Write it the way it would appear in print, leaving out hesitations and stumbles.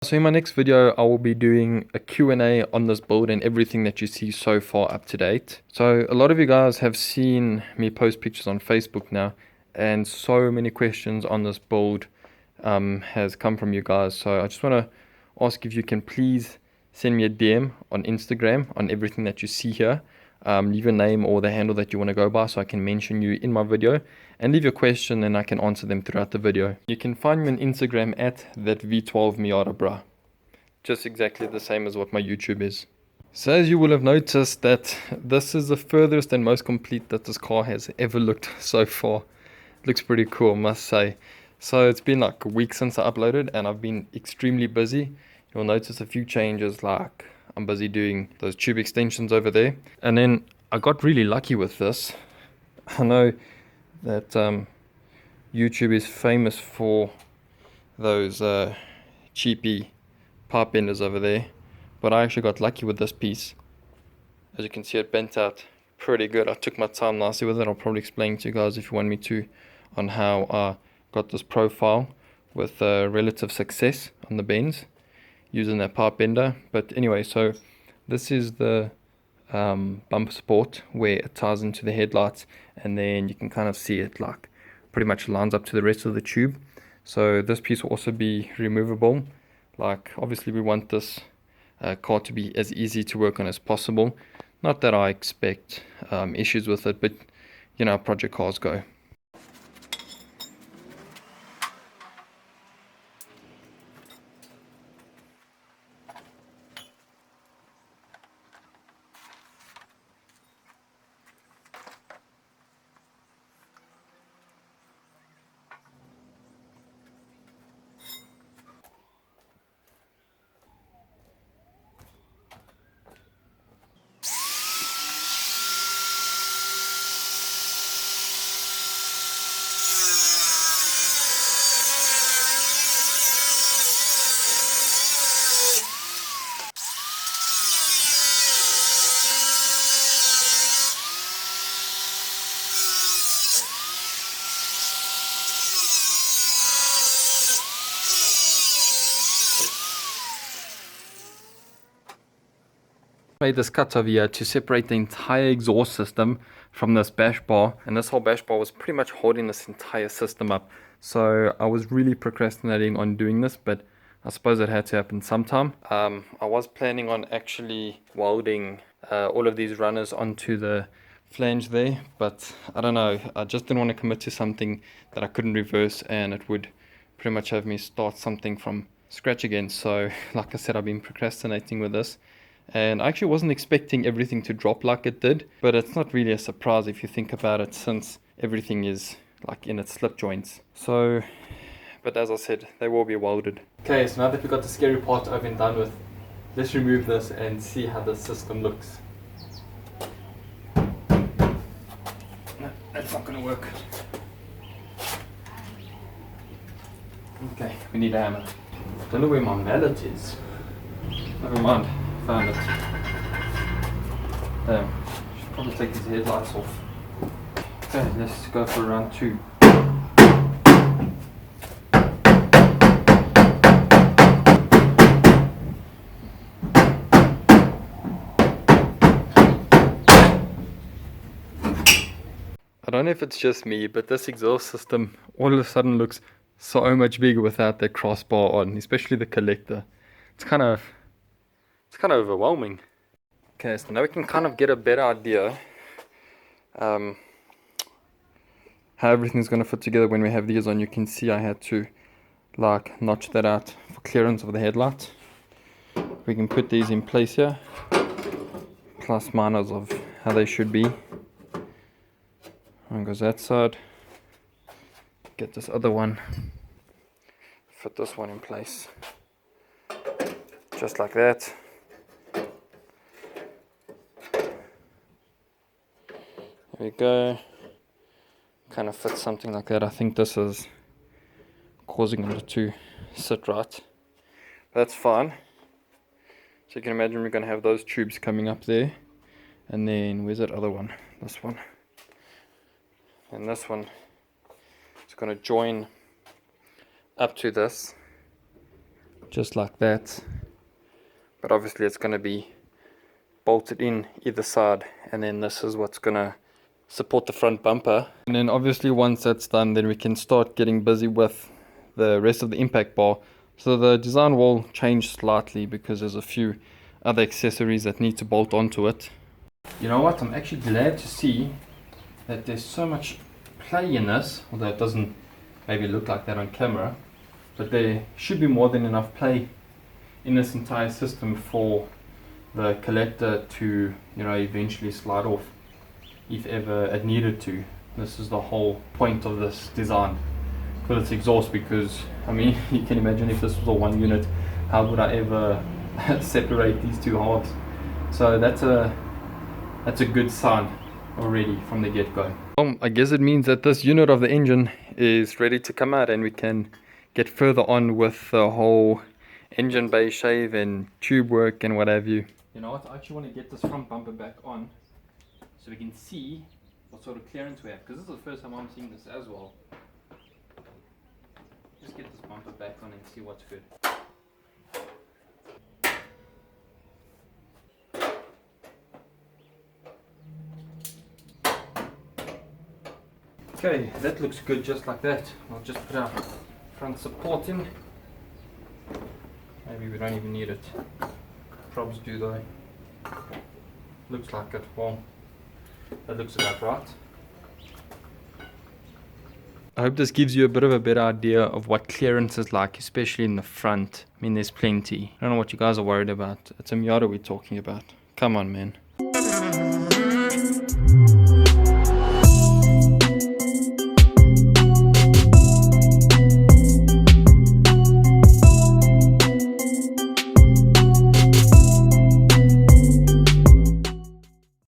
So in my next video, I will be doing a Q&A on this build and everything that you see so far up to date. So a lot of you guys have seen me post pictures on Facebook now, and so many questions on this build has come from you guys. So I just want to ask if you can please send me a DM on Instagram on everything that you see here. Leave your name or the handle that you want to go by so I can mention you in my video, and leave your question and I can answer them throughout the video. You can find me on Instagram at that V12 Miata bruh. Just exactly the same as what my YouTube is. So as you will have noticed that this is the furthest and most complete that this car has ever looked so far. It looks pretty cool, must say. So it's been like a week since I uploaded and I've been extremely busy. You'll notice a few changes, like I'm busy doing those tube extensions over there. And then I got really lucky with this. I know that YouTube is famous for those cheapy pipe benders over there, but I actually got lucky with this piece. As you can see, it bent out pretty good. I took my time nicely with it. I'll probably explain to you guys if you want me to on how I got this profile with relative success on the bends using that pipe bender. But anyway, so this is the bumper support where it ties into the headlights, and then you can kind of see it like pretty much lines up to the rest of the tube. So this piece will also be removable. Like obviously we want this car to be as easy to work on as possible. Not that I expect issues with it, but you know how project cars go. Made this cut over here to separate the entire exhaust system from this bash bar, and this whole bash bar was pretty much holding this entire system up. So I was really procrastinating on doing this, but I suppose it had to happen sometime. I was planning on actually welding all of these runners onto the flange there, but I don't know, I just didn't want to commit to something that I couldn't reverse, and it would pretty much have me start something from scratch again. So like I said, I've been procrastinating with this. And I actually wasn't expecting everything to drop like it did, but it's not really a surprise if you think about it, since everything is like in its slip joints. So, but as I said, they will be welded. Okay, so now that we've got the scary part over and done with, let's remove this and see how the system looks. No, that's not gonna work. Okay, we need a hammer. Don't know where my mallet is. Never mind. Found it. Should probably take these headlights off. Okay, let's go for round 2. I don't know if it's just me, but this exhaust system all of a sudden looks so much bigger without that crossbar on, especially the collector. It's kind of overwhelming. Okay, so now we can kind of get a better idea how everything's going to fit together when we have these on. You can see I had to like notch that out for clearance of the headlight. We can put these in place here, plus minus of how they should be. One goes that side. Get this other one, fit this one in place, just like that. There we go. Kind of fits something like that. I think this is causing it to sit right. That's fine. So you can imagine we're going to have those tubes coming up there. And then where's that other one? This one. And this one is going to join up to this. just like that. But obviously it's going to be bolted in either side, and then this is what's going to support the front bumper. And then obviously once that's done, then we can start getting busy with the rest of the impact bar. So the design will change slightly because there's a few other accessories that need to bolt onto it. You know what, I'm actually glad to see that there's so much play in this, although it doesn't maybe look like that on camera, but there should be more than enough play in this entire system for the collector to, you know, eventually slide off if ever it needed to. This is the whole point of this design for its exhaust, because I mean, you can imagine if this was a one unit, how would I ever separate these two halves? So that's a good sign already from the get-go. I guess it means that this unit of the engine is ready to come out, and we can get further on with the whole engine bay shave and tube work and what have you. You know what, I actually want to get this front bumper back on so we can see what sort of clearance we have, because this is the first time I'm seeing this as well. Just get this bumper back on and see what's good. Okay, that looks good just like that. I'll just put our front support in. Maybe we don't even need it. Probs do though. Looks like it. Well, that looks about right. I hope this gives you a bit of a better idea of what clearance is like, especially in the front. I mean, there's plenty. I don't know what you guys are worried about. It's a Miata we're talking about. Come on, man.